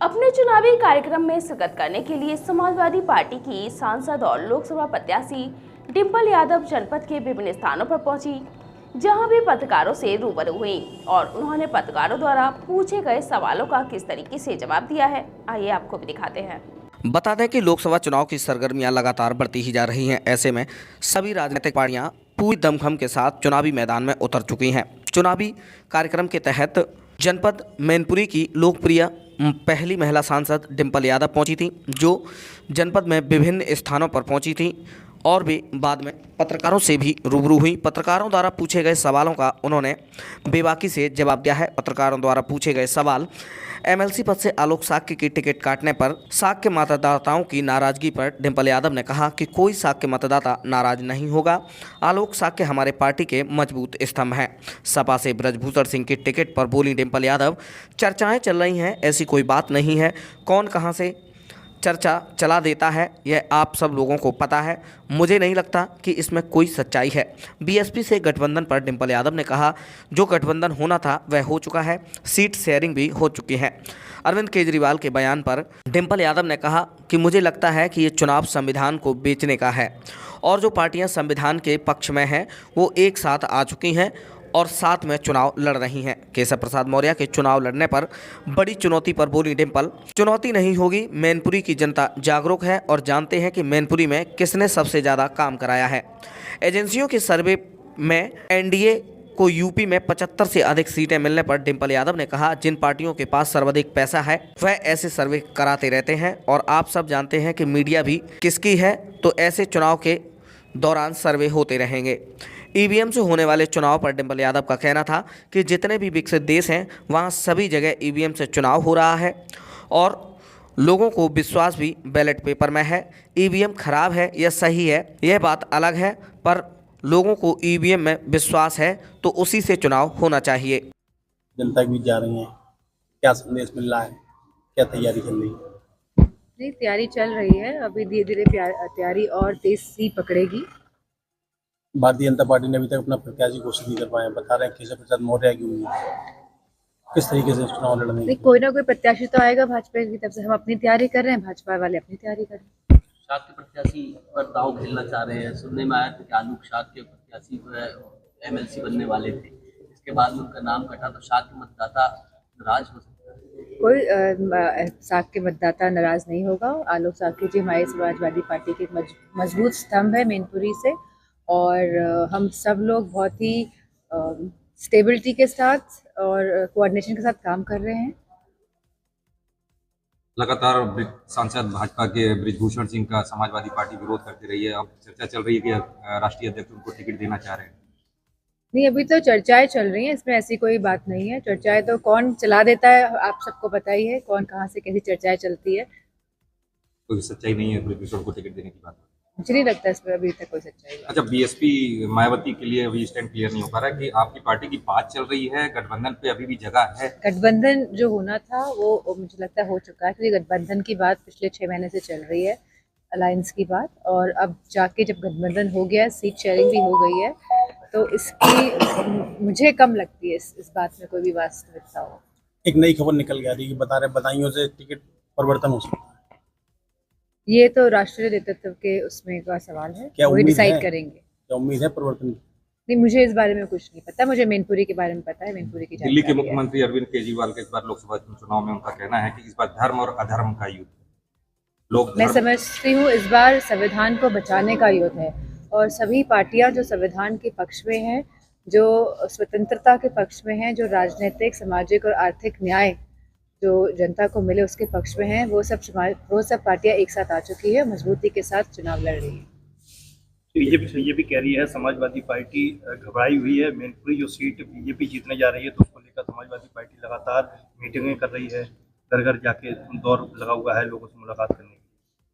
अपने चुनावी कार्यक्रम में शिरकत करने के लिए समाजवादी पार्टी की सांसद और लोकसभा प्रत्याशी डिंपल यादव जनपद के विभिन्न स्थानों पर पहुंची, जहां भी पत्रकारों से रूबरू हुई और उन्होंने पत्रकारों द्वारा पूछे गए सवालों का किस तरीके से जवाब दिया है, आइए आपको भी दिखाते हैं। बता दें कि लोकसभा चुनाव की सरगर्मियां लगातार बढ़ती ही जा रही हैं। ऐसे में सभी राजनीतिक पार्टियां पूरी दमखम के साथ चुनावी मैदान में उतर चुकी हैं। चुनावी कार्यक्रम के तहत जनपद मैनपुरी की लोकप्रिय पहली महिला सांसद डिंपल यादव पहुंची थी, जो जनपद में विभिन्न स्थानों पर पहुंची थी और भी बाद में पत्रकारों से भी रूबरू हुई। पत्रकारों द्वारा पूछे गए सवालों का उन्होंने बेबाकी से जवाब दिया है। पत्रकारों द्वारा पूछे गए सवाल एमएलसी पद से आलोक साक्य की टिकट काटने पर साक्य मतदाताओं की नाराजगी पर डिंपल यादव ने कहा कि कोई साक्य मतदाता नाराज नहीं होगा। आलोक साक्य हमारे पार्टी के मजबूत स्तंभ हैं। सपा से ब्रजभूषण सिंह की टिकट पर बोली डिंपल यादव, चर्चाएं चल रही हैं, ऐसी कोई बात नहीं है। कौन कहां से चर्चा चला देता है यह आप सब लोगों को पता है। मुझे नहीं लगता कि इसमें कोई सच्चाई है। बीएसपी से गठबंधन पर डिंपल यादव ने कहा, जो गठबंधन होना था वह हो चुका है, सीट शेयरिंग भी हो चुकी है। अरविंद केजरीवाल के बयान पर डिंपल यादव ने कहा कि मुझे लगता है कि ये चुनाव संविधान को बेचने का है और जो पार्टियां संविधान के पक्ष में हैं वो एक साथ आ चुकी हैं और साथ में चुनाव लड़ रही हैं। केशव प्रसाद मौर्य के चुनाव लड़ने पर बड़ी चुनौती पर बोली डिंपल, चुनौती नहीं होगी, मैनपुरी की जनता जागरूक है और जानते हैं कि मैनपुरी में किसने सबसे ज़्यादा काम कराया है। एजेंसियों के सर्वे में एनडीए को यूपी में 75 से अधिक सीटें मिलने पर डिंपल यादव ने कहा, जिन पार्टियों के पास सर्वाधिक पैसा है वह ऐसे सर्वे कराते रहते हैं और आप सब जानते हैं कि मीडिया भी किसकी है, तो ऐसे चुनाव के दौरान सर्वे होते रहेंगे। ईवीएम से होने वाले चुनाव पर डिंपल यादव का कहना था कि जितने भी विकसित देश हैं वहाँ सभी जगह ईवीएम से चुनाव हो रहा है और लोगों को विश्वास भी बैलेट पेपर में है। ईवीएम खराब है या सही है यह बात अलग है, पर लोगों को ईवीएम में विश्वास है तो उसी से चुनाव होना चाहिए। जनता के बीच जा रही हैं, क्या संदेश मिल रहा है, क्या तैयारी चल रही है? नहीं, तैयारी चल रही है। अभी धीरे धीरे तैयारी और तेज सी पकड़ेगी। भारतीय जनता पार्टी ने अभी तक अपना प्रत्याशी घोषित नहीं कर पाए, बता रहे हैं केशव प्रसाद मौर्य की उम्मीद। किस तरीके से चुनाव लड़ने की? कोई ना कोई प्रत्याशी तो आएगा भाजपा की तरफ से। हम अपनी तैयारी कर रहे हैं, भाजपा वाले अपनी तैयारी कर रहे हैं। शाक्य प्रत्याशी पर दाव खेलना चाह रहे हैं। सुनने में आया था कि आलोक शाक्य प्रत्याशी जो है एमएलसी बनने वाले थे, इसके बाद में उनका नाम कटा, तो शाक्य मतदाता नाराज हो सकता है? कोई साक्य मतदाता नाराज नहीं होगा। आलोक साक्य जी हमारी समाजवादी पार्टी के मजबूत स्तंभ है मैनपुरी से, और हम सब लोग बहुत ही स्टेबिलिटी के साथ और कोऑर्डिनेशन के साथ काम कर रहे हैं। लगातार सांसद भाजपा के ब्रजभूषण सिंह का समाजवादी पार्टी विरोध करती रही है। अब चर्चा चल रही है कि राष्ट्रीय अध्यक्ष उनको टिकट देना चाह रहे हैं। नहीं, अभी तो चर्चाएं चल रही हैं, इसमें ऐसी कोई बात नहीं है। चर्चाएं तो कौन चला देता है आप सबको पता ही है, कौन कहाँ से कैसी चर्चाएं चलती है। कोई सच्चाई नहीं है ब्रजभूषण को टिकट देने की बात? मुझे नहीं लगता इसमें अभी तक कोई सच्चाई है। अच्छा, बीएसपी मायावती के लिए अभी स्टैंड क्लियर नहीं हो पा रहा है कि आपकी पार्टी की बात चल रही है, गठबंधन पे अभी भी जगह है? गठबंधन जो होना था वो मुझे लगता है हो चुका है, क्योंकि गठबंधन की बात पिछले 6 महीने से चल रही है, अलायंस की बात, और अब जाके जब गठबंधन हो गया, सीट शेयरिंग भी हो गई है, तो इसकी मुझे कम लगती है इस बात में कोई भी वास्तविकता हो। एक नई खबर निकल गया कि बता रहे बधाइयों से टिकट परिवर्तन हो सकता है। ये तो राष्ट्रीय नेतृत्व के उसमें का सवाल है, वही डिसाइड करेंगे। क्या उम्मीद है परिवर्तन की? नहीं, मुझे इस बारे में कुछ नहीं पता। मुझे मैनपुरी के बारे में पता है, मैनपुरी की दिल्ली के मुख्यमंत्री अरविंद केजरीवाल के इस बार लोकसभा चुनाव में उनका कहना है कि इस बार धर्म और अधर्म का युद्ध लोग। मैं समझती हूँ इस बार संविधान को बचाने का युद्ध है, और सभी पार्टियां जो संविधान के पक्ष में हैं, जो स्वतंत्रता के पक्ष में हैं, जो राजनीतिक, सामाजिक और आर्थिक न्याय जो जनता को मिले उसके पक्ष में हैं, वो सब पार्टियां एक साथ आ चुकी है, मजबूती के साथ चुनाव लड़ रही है। बीजेपी कह रही है समाजवादी पार्टी घबराई हुई है। मैनपुरी जो सीट बीजेपी जीतने जा रही है, तो उसको लेकर समाजवादी पार्टी लगातार मीटिंगें कर रही है, घर घर जाके दौर लगा हुआ है लोगों से मुलाकात करने की।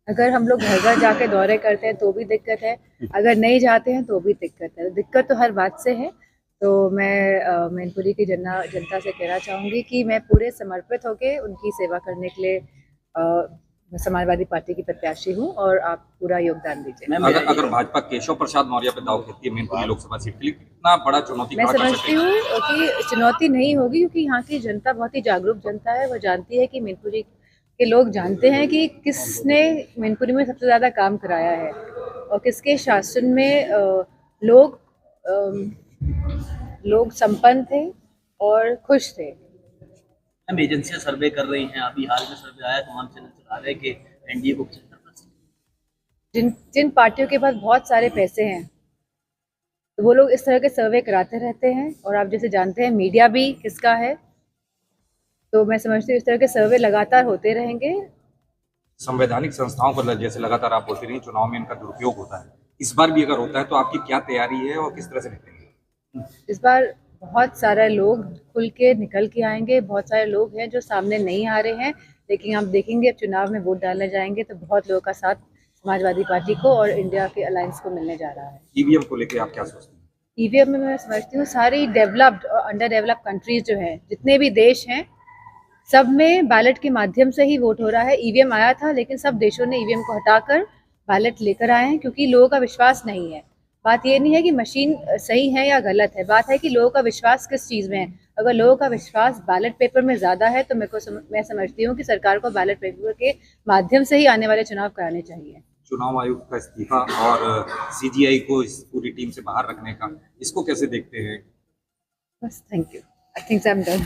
अगर हम लोग घर घर जाके दौरे करते हैं तो भी दिक्कत है, अगर नहीं जाते हैं तो भी दिक्कत है। दिक्कत तो हर बात से है। तो मैं मैनपुरी की जनता से कहना चाहूँगी कि मैं पूरे समर्पित होकर उनकी सेवा करने के लिए समाजवादी पार्टी की प्रत्याशी हूँ, और आप पूरा योगदान दीजिए। अगर भाजपा केशव प्रसाद मौर्य पे दाव खेलती है मैनपुरी लोकसभा सीट के लिए, कितना बड़ा चुनौती? मैं समझती हूँ कि चुनौती नहीं होगी, क्योंकि यहाँ की जनता बहुत ही जागरूक जनता है। वो जानती है कि मैनपुरी कि लोग जानते हैं कि किसने मैनपुरी में सबसे ज़्यादा काम कराया है और किसके शासन में लोग संपन्न थे और खुश थे। हम एजेंसियां सर्वे कर रही हैं, अभी हाल में सर्वे आया, तमाम चैनल चला रहे हैं कि एनडीए को 75%। जिन पार्टियों के पास बहुत सारे पैसे हैं तो वो लोग इस तरह के सर्वे कराते रहते हैं, और आप जैसे जानते हैं मीडिया भी किसका है, तो मैं समझती हूँ इस तरह के सर्वे लगातार होते रहेंगे। संवैधानिक संस्थाओं पर जैसे लगातार आप बोलते रही चुनाव में इनका दुरुपयोग होता है, इस बार भी अगर होता है तो आपकी क्या तैयारी है और किस तरह से निकलेंगे? इस बार बहुत सारे लोग खुल के निकल के आएंगे। बहुत सारे लोग हैं जो सामने नहीं आ रहे हैं, लेकिन आप देखेंगे अब चुनाव में वोट डालने जाएंगे तो बहुत लोगों का साथ समाजवादी पार्टी को और इंडिया के अलायंस को मिलने जा रहा है। ईवीएम को लेकर आप क्या सोचते हैं? ईवीएम में मैं समझती हूँ सारी डेवलप्ड और अंडर डेवलप्ड कंट्रीज जो हैं, जितने भी देश हैं, सब में बैलेट के माध्यम से ही वोट हो रहा है। ईवीएम आया था लेकिन सब देशों ने ईवीएम को हटाकर बैलेट लेकर आए हैं, क्योंकि लोगों का विश्वास नहीं है। बात ये नहीं है कि मशीन सही है या गलत है, बात है कि लोगों का विश्वास किस चीज़ में है। अगर लोगों का विश्वास बैलेट पेपर में ज़्यादा है तो मैं समझती हूँ कि सरकार को बैलेट पेपर के माध्यम से ही आने वाले चुनाव कराने चाहिए। चुनाव आयोग का इस्तीफा और सीजीआई को इस पूरी टीम से बाहर रखने का, इसको कैसे देखते हैं? बस, thank you, I think I am done.